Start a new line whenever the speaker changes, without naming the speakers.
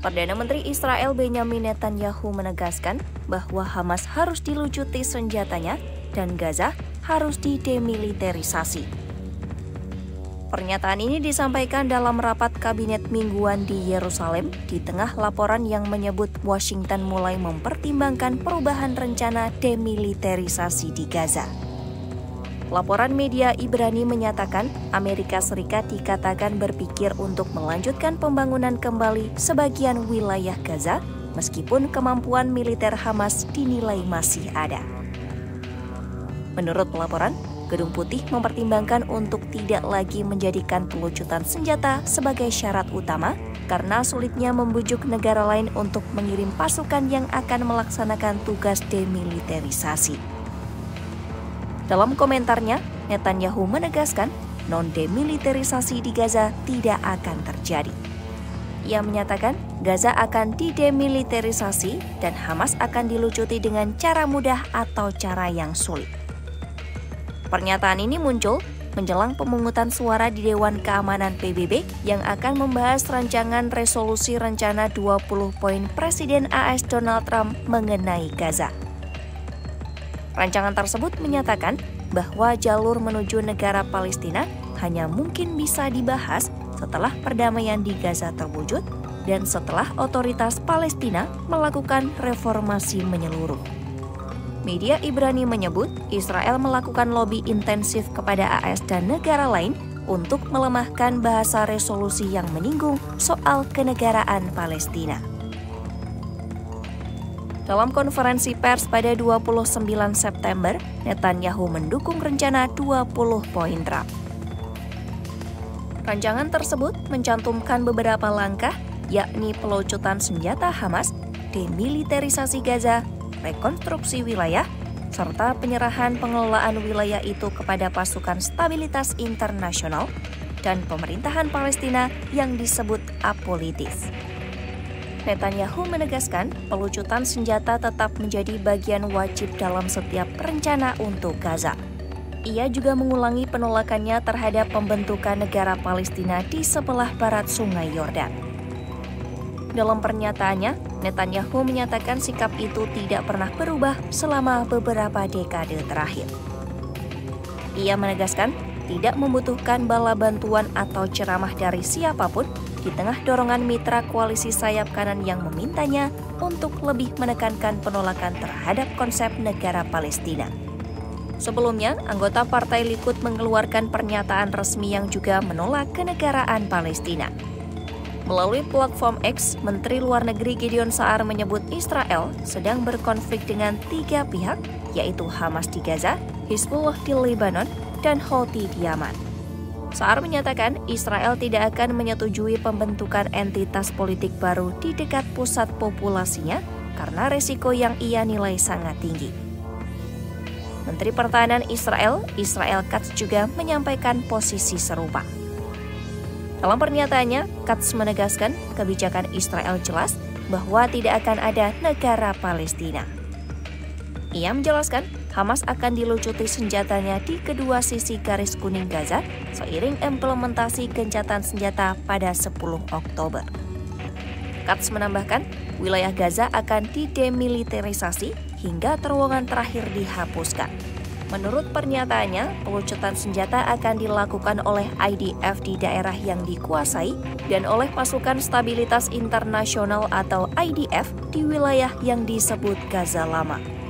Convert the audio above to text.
Perdana Menteri Israel Benjamin Netanyahu menegaskan bahwa Hamas harus dilucuti senjatanya dan Gaza harus didemiliterisasi. Pernyataan ini disampaikan dalam rapat kabinet mingguan di Yerusalem di tengah laporan yang menyebut Washington mulai mempertimbangkan perubahan rencana demiliterisasi di Gaza. Laporan media Ibrani menyatakan Amerika Serikat dikatakan berpikir untuk melanjutkan pembangunan kembali sebagian wilayah Gaza meskipun kemampuan militer Hamas dinilai masih ada. Menurut pelaporan, Gedung Putih mempertimbangkan untuk tidak lagi menjadikan pelucutan senjata sebagai syarat utama karena sulitnya membujuk negara lain untuk mengirim pasukan yang akan melaksanakan tugas demiliterisasi. Dalam komentarnya, Netanyahu menegaskan non-demiliterisasi di Gaza tidak akan terjadi. Ia menyatakan Gaza akan didemiliterisasi dan Hamas akan dilucuti dengan cara mudah atau cara yang sulit. Pernyataan ini muncul menjelang pemungutan suara di Dewan Keamanan PBB yang akan membahas rancangan resolusi rencana 20 poin Presiden AS Donald Trump mengenai Gaza. Rancangan tersebut menyatakan bahwa jalur menuju negara Palestina hanya mungkin bisa dibahas setelah perdamaian di Gaza terwujud dan setelah otoritas Palestina melakukan reformasi menyeluruh. Media Ibrani menyebut Israel melakukan lobi intensif kepada AS dan negara lain untuk melemahkan bahasa resolusi yang menyinggung soal kenegaraan Palestina. Dalam konferensi pers pada 29 September, Netanyahu mendukung rencana 20 poin Trump. Rancangan tersebut mencantumkan beberapa langkah, yakni pelucutan senjata Hamas, demiliterisasi Gaza, rekonstruksi wilayah, serta penyerahan pengelolaan wilayah itu kepada pasukan stabilitas internasional dan pemerintahan Palestina yang disebut apolitis. Netanyahu menegaskan pelucutan senjata tetap menjadi bagian wajib dalam setiap rencana untuk Gaza. Ia juga mengulangi penolakannya terhadap pembentukan negara Palestina di sebelah barat Sungai Yordan. Dalam pernyataannya, Netanyahu menyatakan sikap itu tidak pernah berubah selama beberapa dekade terakhir. Ia menegaskan tidak membutuhkan bala bantuan atau ceramah dari siapapun di tengah dorongan mitra koalisi sayap kanan yang memintanya untuk lebih menekankan penolakan terhadap konsep negara Palestina. Sebelumnya, anggota Partai Likud mengeluarkan pernyataan resmi yang juga menolak kenegaraan Palestina. Melalui platform X, Menteri Luar Negeri Gideon Sa'ar menyebut Israel sedang berkonflik dengan 3 pihak, yaitu Hamas di Gaza, Hizbullah di Lebanon, dan Houthi di Yaman. Sa'ar menyatakan Israel tidak akan menyetujui pembentukan entitas politik baru di dekat pusat populasinya karena resiko yang ia nilai sangat tinggi. Menteri Pertahanan Israel, Israel Katz juga menyampaikan posisi serupa. Dalam pernyataannya, Katz menegaskan kebijakan Israel jelas bahwa tidak akan ada negara Palestina. Ia menjelaskan Hamas akan dilucuti senjatanya di kedua sisi garis kuning Gaza seiring implementasi gencatan senjata pada 10 Oktober. Katz menambahkan, wilayah Gaza akan didemiliterisasi hingga terowongan terakhir dihapuskan. Menurut pernyataannya, pelucutan senjata akan dilakukan oleh IDF di daerah yang dikuasai dan oleh pasukan stabilitas internasional atau IDF di wilayah yang disebut Gaza Lama.